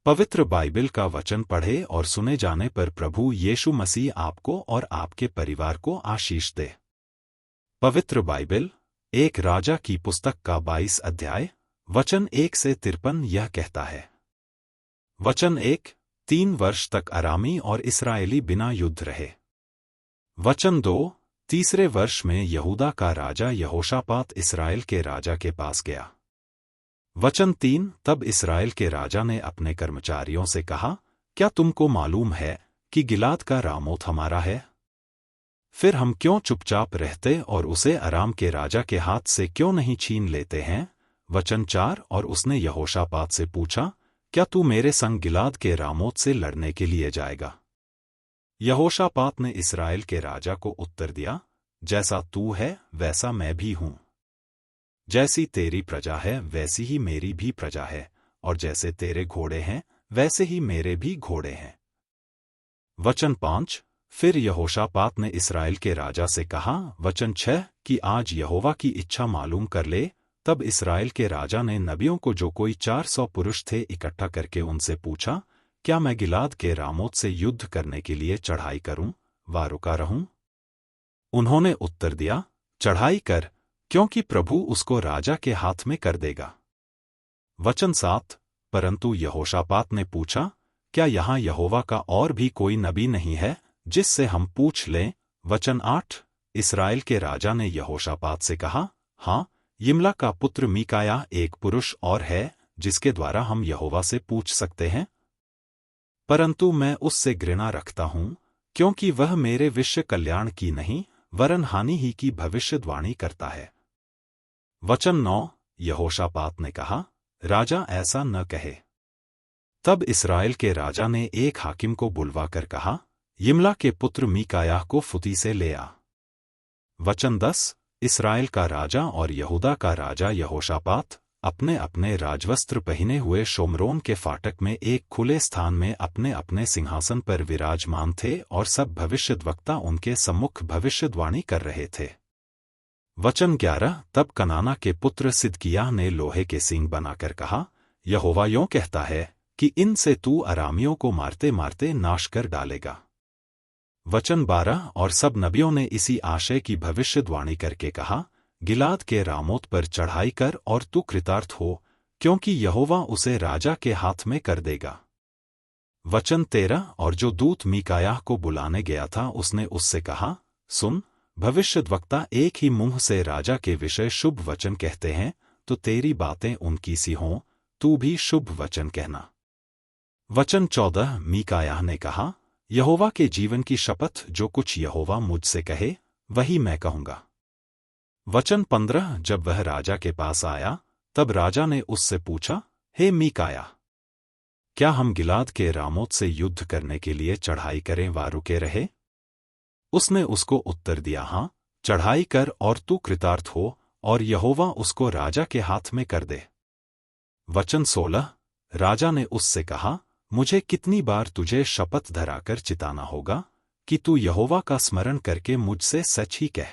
पवित्र बाइबल का वचन पढ़े और सुने जाने पर प्रभु यीशु मसीह आपको और आपके परिवार को आशीष दे। पवित्र बाइबल एक राजा की पुस्तक का 22 अध्याय वचन 1 से 53 यह कहता है। वचन 1, 3 वर्ष तक अरामी और इस्राएली बिना युद्ध रहे। वचन 2, तीसरे वर्ष में यहूदा का राजा यहोशापात इस्राएल के राजा के पास गया। वचन 3, तब इस्राएल के राजा ने अपने कर्मचारियों से कहा, क्या तुमको मालूम है कि गिलाद का रामोत हमारा है? फिर हम क्यों चुपचाप रहते और उसे अराम के राजा के हाथ से क्यों नहीं छीन लेते हैं? वचन 4, और उसने यहोशापात से पूछा, क्या तू मेरे संग गिलाद के रामोत से लड़ने के लिए जाएगा? यहोशापात ने इस्राएल के राजा को उत्तर दिया, जैसा तू है वैसा मैं भी हूं। जैसी तेरी प्रजा है वैसी ही मेरी भी प्रजा है, और जैसे तेरे घोड़े हैं वैसे ही मेरे भी घोड़े हैं। वचन 5, फिर यहोशापात ने इस्राएल के राजा से कहा, वचन 6, कि आज यहोवा की इच्छा मालूम कर ले। तब इस्राएल के राजा ने नबियों को, जो कोई 400 पुरुष थे, इकट्ठा करके उनसे पूछा, क्या मैं गिलाद के रामोत से युद्ध करने के लिए चढ़ाई करूं व रुका रहूं? उन्होंने उत्तर दिया, चढ़ाई कर, क्योंकि प्रभु उसको राजा के हाथ में कर देगा। वचन 7, परंतु यहोशापात ने पूछा, क्या यहाँ यहोवा का और भी कोई नबी नहीं है जिससे हम पूछ लें? वचन 8, इस्राएल के राजा ने यहोशापात से कहा, हाँ, यिम्ला का पुत्र मीकायाह एक पुरुष और है जिसके द्वारा हम यहोवा से पूछ सकते हैं, परंतु मैं उससे घृणा रखता हूं, क्योंकि वह मेरे विश्व कल्याण की नहीं वरन हानि ही की भविष्यद्वाणी करता है। वचन 9, यहोशापात ने कहा, राजा ऐसा न कहे। तब इस्राएल के राजा ने एक हाकिम को बुलवाकर कहा, यिम्ला के पुत्र मीकायाह को फुती से ले आ। वचन 10, इस्राएल का राजा और यहूदा का राजा यहोशापात अपने अपने राजवस्त्र पहने हुए शोमरोन के फाटक में एक खुले स्थान में अपने अपने सिंहासन पर विराजमान थे, और सब भविष्यद्वक्ता उनके सम्मुख भविष्यद्वाणी कर रहे थे। वचन 11, तब कनाना के पुत्र सिदकिय्याह ने लोहे के सींग बनाकर कहा, यहोवा यों कहता है कि इनसे तू अरामियों को मारते मारते नाश कर डालेगा। वचन 12, और सब नबियों ने इसी आशय की भविष्यद्वाणी करके कहा, गिलाद के रामोत पर चढ़ाई कर और तू कृतार्थ हो, क्योंकि यहोवा उसे राजा के हाथ में कर देगा। वचन 13, और जो दूत मीकायाह को बुलाने गया था उसने उससे कहा, सुन, भविष्यद्वक्ता एक ही मुंह से राजा के विषय शुभ वचन कहते हैं, तो तेरी बातें उनकी सी हों, तू भी शुभ वचन कहना। वचन 14, मीकायाह ने कहा, यहोवा के जीवन की शपथ, जो कुछ यहोवा मुझसे कहे वही मैं कहूंगा। वचन 15, जब वह राजा के पास आया तब राजा ने उससे पूछा, हे मीकायाह, क्या हम गिलाद के रामोत से युद्ध करने के लिए चढ़ाई करें व रुके रहे? उसने उसको उत्तर दिया, हाँ, चढ़ाई कर और तू कृतार्थ हो, और यहोवा उसको राजा के हाथ में कर दे। वचन 16, राजा ने उससे कहा, मुझे कितनी बार तुझे शपथ धराकर चिताना होगा कि तू यहोवा का स्मरण करके मुझसे सच ही कह।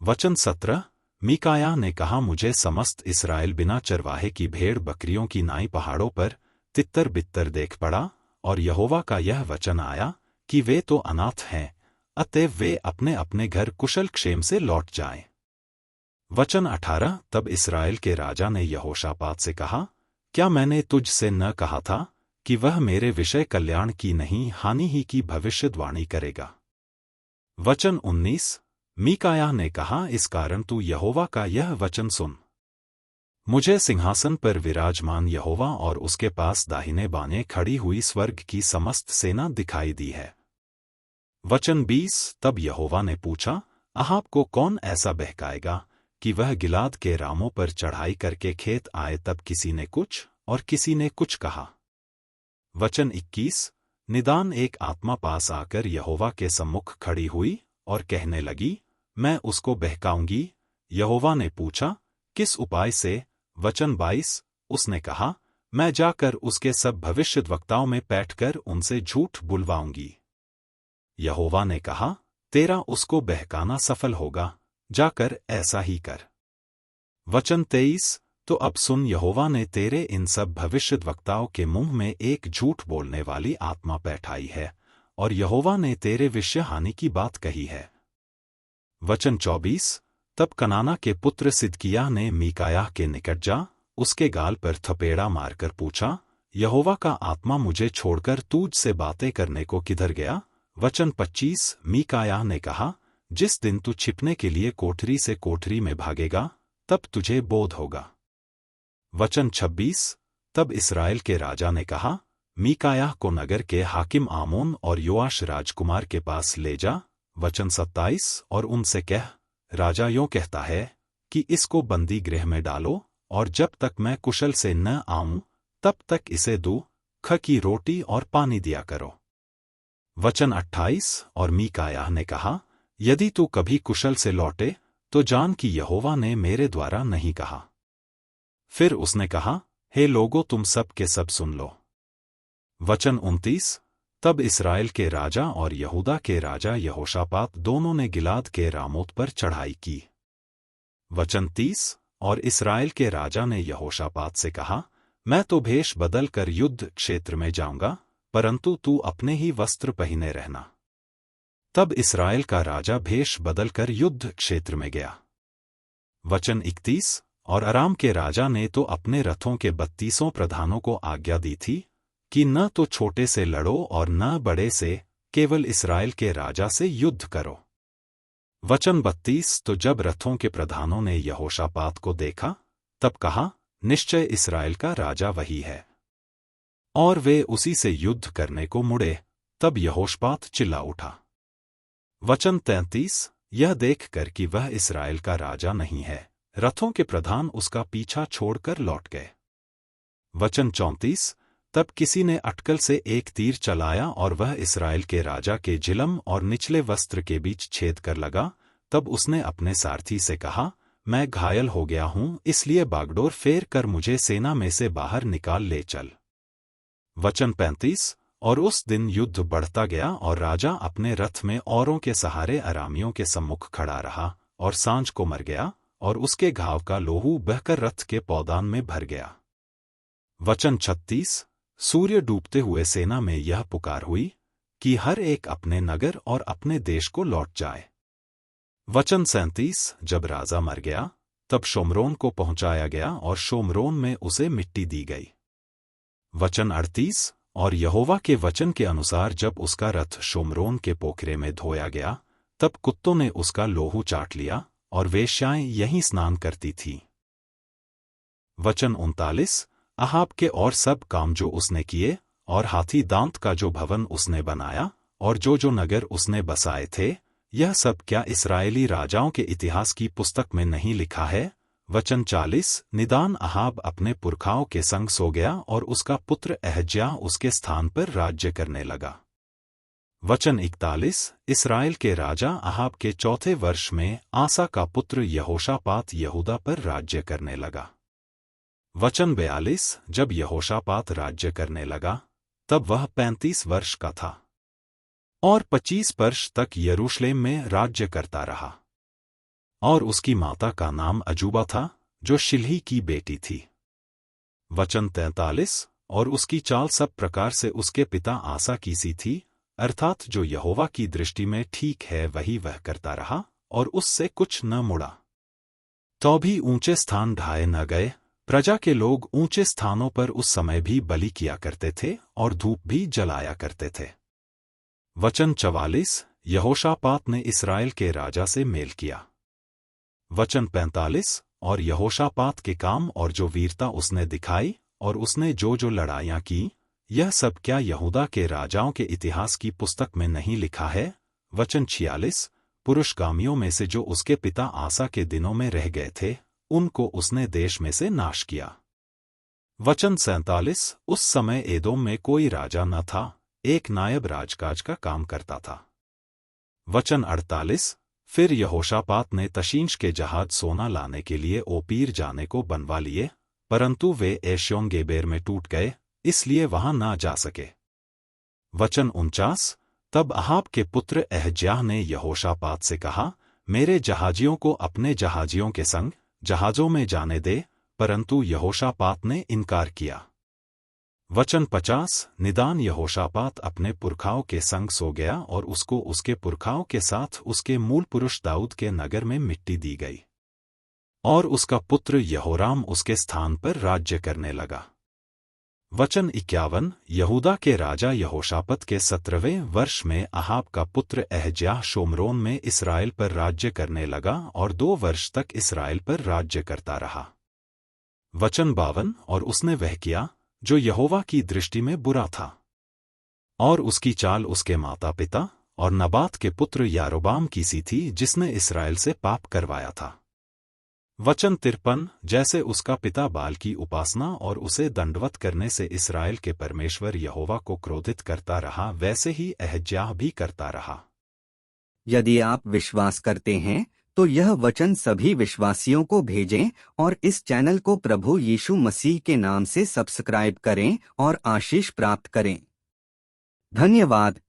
वचन 17, मीकायाह ने कहा, मुझे समस्त इस्राएल बिना चरवाहे की भेड़ बकरियों की नाई पहाड़ों पर तितर बित्तर देख पड़ा, और यहोवा का यह वचन आया कि वे तो अनाथ हैं, अतएव वे अपने अपने घर कुशल क्षेम से लौट जाएं। वचन 18, तब इस्राएल के राजा ने यहोशापात से कहा, क्या मैंने तुझ से न कहा था कि वह मेरे विषय कल्याण की नहीं हानि ही की भविष्यद्वाणी करेगा? वचन 19, मीकायाह ने कहा, इस कारण तू यहोवा का यह वचन सुन। मुझे सिंहासन पर विराजमान यहोवा और उसके पास दाहिने बाएं खड़ी हुई स्वर्ग की समस्त सेना दिखाई दी है। वचन 20, तब यहोवा ने पूछा, अहाब को कौन ऐसा बहकाएगा कि वह गिलाद के रामों पर चढ़ाई करके खेत आए? तब किसी ने कुछ और किसी ने कुछ कहा। वचन 21, निदान एक आत्मा पास आकर यहोवा के सम्मुख खड़ी हुई और कहने लगी, मैं उसको बहकाऊंगी। यहोवा ने पूछा, किस उपाय से? वचन 22, उसने कहा, मैं जाकर उसके सब भविष्यद्वक्ताओं में बैठकर उनसे झूठ बुलवाऊंगी। यहोवा ने कहा, तेरा उसको बहकाना सफल होगा, जाकर ऐसा ही कर। वचन 23, तो अब सुन, यहोवा ने तेरे इन सब भविष्यद्वक्ताओं के मुंह में एक झूठ बोलने वाली आत्मा बैठाई है, और यहोवा ने तेरे विषय हानि की बात कही है। वचन 24। तब कनाना के पुत्र सिदकिय्याह ने मीकायाह के निकट जा उसके गाल पर थपेड़ा मारकर पूछा, यहोवा का आत्मा मुझे छोड़कर तुझ से बातें करने को किधर गया? वचन 25। मीकायाह ने कहा, जिस दिन तू छिपने के लिए कोठरी से कोठरी में भागेगा, तब तुझे बोध होगा। वचन 26। तब इस्राएल के राजा ने कहा, मीकायाह को नगर के हाकिम आमोन और योआश राजकुमार के पास ले जा। वचन 27। और उनसे कह, राजा यों कहता है कि इसको बंदी गृह में डालो, और जब तक मैं कुशल से न आऊं तब तक इसे दूध की रोटी और पानी दिया करो। वचन 28। और मीकायाह ने कहा, यदि तू कभी कुशल से लौटे तो जान कि यहोवा ने मेरे द्वारा नहीं कहा। फिर उसने कहा, हे लोगों, तुम सब के सब सुन लो। वचन 29। तब इस्राएल के राजा और यहूदा के राजा यहोशापात दोनों ने गिलाद के रामोत पर चढ़ाई की। वचन 30। और इस्राएल के राजा ने यहोशापात से कहा, मैं तो भेष बदल कर युद्ध क्षेत्र में जाऊंगा, परंतु तू अपने ही वस्त्र पहने रहना। तब इस्राएल का राजा भेष बदलकर युद्ध क्षेत्र में गया। वचन 31। और अराम के राजा ने तो अपने रथों के 32 प्रधानों को आज्ञा दी थी कि न तो छोटे से लड़ो और न बड़े से, केवल इस्राएल के राजा से युद्ध करो। वचन 32। तो जब रथों के प्रधानों ने यहोशापात को देखा, तब कहा, निश्चय इस्राएल का राजा वही है, और वे उसी से युद्ध करने को मुड़े। तब यहोशापात चिल्ला उठा। वचन 33। यह देखकर कि वह इस्राएल का राजा नहीं है, रथों के प्रधान उसका पीछा छोड़कर लौट गए। वचन 34। तब किसी ने अटकल से एक तीर चलाया और वह इस्राएल के राजा के जिलम और निचले वस्त्र के बीच छेद कर लगा। तब उसने अपने सारथी से कहा, मैं घायल हो गया हूं, इसलिए बागडोर फेर कर मुझे सेना में से बाहर निकाल ले चल। वचन 35। और उस दिन युद्ध बढ़ता गया और राजा अपने रथ में औरों के सहारे अरामियों के सम्मुख खड़ा रहा, और सांझ को मर गया, और उसके घाव का लोहू बहकर रथ के पौदान में भर गया। वचन 36। सूर्य डूबते हुए सेना में यह पुकार हुई कि हर एक अपने नगर और अपने देश को लौट जाए। वचन 37। जब राजा मर गया, तब शोम्रोन को पहुंचाया गया और शोम्रोन में उसे मिट्टी दी गई। वचन 38। और यहोवा के वचन के अनुसार जब उसका रथ शोम्रोन के पोखरे में धोया गया, तब कुत्तों ने उसका लोहू चाट लिया, और वेश्याएं यहीं स्नान करती थीं। वचन 39। अहाब के और सब काम जो उसने किए, और हाथी दांत का जो भवन उसने बनाया, और जो नगर उसने बसाए थे, यह सब क्या इस्राएली राजाओं के इतिहास की पुस्तक में नहीं लिखा है? वचन 40। निदान अहाब अपने पुरखाओं के संग सो गया, और उसका पुत्र अहज्याह उसके स्थान पर राज्य करने लगा। वचन 41। इस्राएल के राजा अहाब के चौथे वर्ष में आसा का पुत्र यहोशापात यहूदा पर राज्य करने लगा। वचन 42। जब यहोशापात राज्य करने लगा, तब वह 35 वर्ष का था, और 25 वर्ष तक यरूशलेम में राज्य करता रहा। और उसकी माता का नाम अजूबा था, जो शिल्ही की बेटी थी। वचन 43। और उसकी चाल सब प्रकार से उसके पिता आसा की सी थी, अर्थात जो यहोवा की दृष्टि में ठीक है वही वह करता रहा, और उससे कुछ न मुड़ा। तो भी ऊंचे स्थान ढाए न गए। प्रजा के लोग ऊंचे स्थानों पर उस समय भी बलि किया करते थे, और धूप भी जलाया करते थे। वचन 44। यहोशापात ने इस्राएल के राजा से मेल किया। वचन 45। और यहोशापात के काम और जो वीरता उसने दिखाई, और उसने जो लड़ाइयां की, यह सब क्या यहूदा के राजाओं के इतिहास की पुस्तक में नहीं लिखा है? वचन 46। पुरुषगामियों में से जो उसके पिता आसा के दिनों में रह गए थे, उनको उसने देश में से नाश किया। वचन 47। उस समय एदोम में कोई राजा न था, एक नायब राजकाज का काम करता था। वचन 48। फिर यहोशापात ने तशींश के जहाज सोना लाने के लिए ओपीर जाने को बनवा लिए, परंतु वे एश्योन गेबेर में टूट गए, इसलिए वहां ना जा सके। वचन 49। तब अहाब के पुत्र अहज्याह ने यहोशापात से कहा, मेरे जहाजियों को अपने जहाजियों के संग जहाजों में जाने दे, परंतु यहोशापात ने इनकार किया। वचन 50 निदान यहोशापात अपने पुरखाओं के संग सो गया और उसको उसके पुरखाओं के साथ उसके मूल पुरुष दाऊद के नगर में मिट्टी दी गई। और उसका पुत्र यहोराम उसके स्थान पर राज्य करने लगा। वचन 51 यहूदा के राजा यहोशापात के 17वें वर्ष में अहाब का पुत्र अहज्याह शोमरोन में इस्राएल पर राज्य करने लगा और 2 वर्ष तक इस्राएल पर राज्य करता रहा। वचन 52 और उसने वह किया जो यहोवा की दृष्टि में बुरा था, और उसकी चाल उसके माता पिता और नबात के पुत्र यारोबाम की सी थी जिसने इस्राएल से पाप करवाया था। वचन 53 जैसे उसका पिता बाल की उपासना और उसे दंडवत करने से इस्राएल के परमेश्वर यहोवा को क्रोधित करता रहा, वैसे ही अहज्याह भी करता रहा। यदि आप विश्वास करते हैं तो यह वचन सभी विश्वासियों को भेजें और इस चैनल को प्रभु यीशु मसीह के नाम से सब्सक्राइब करें और आशीष प्राप्त करें। धन्यवाद।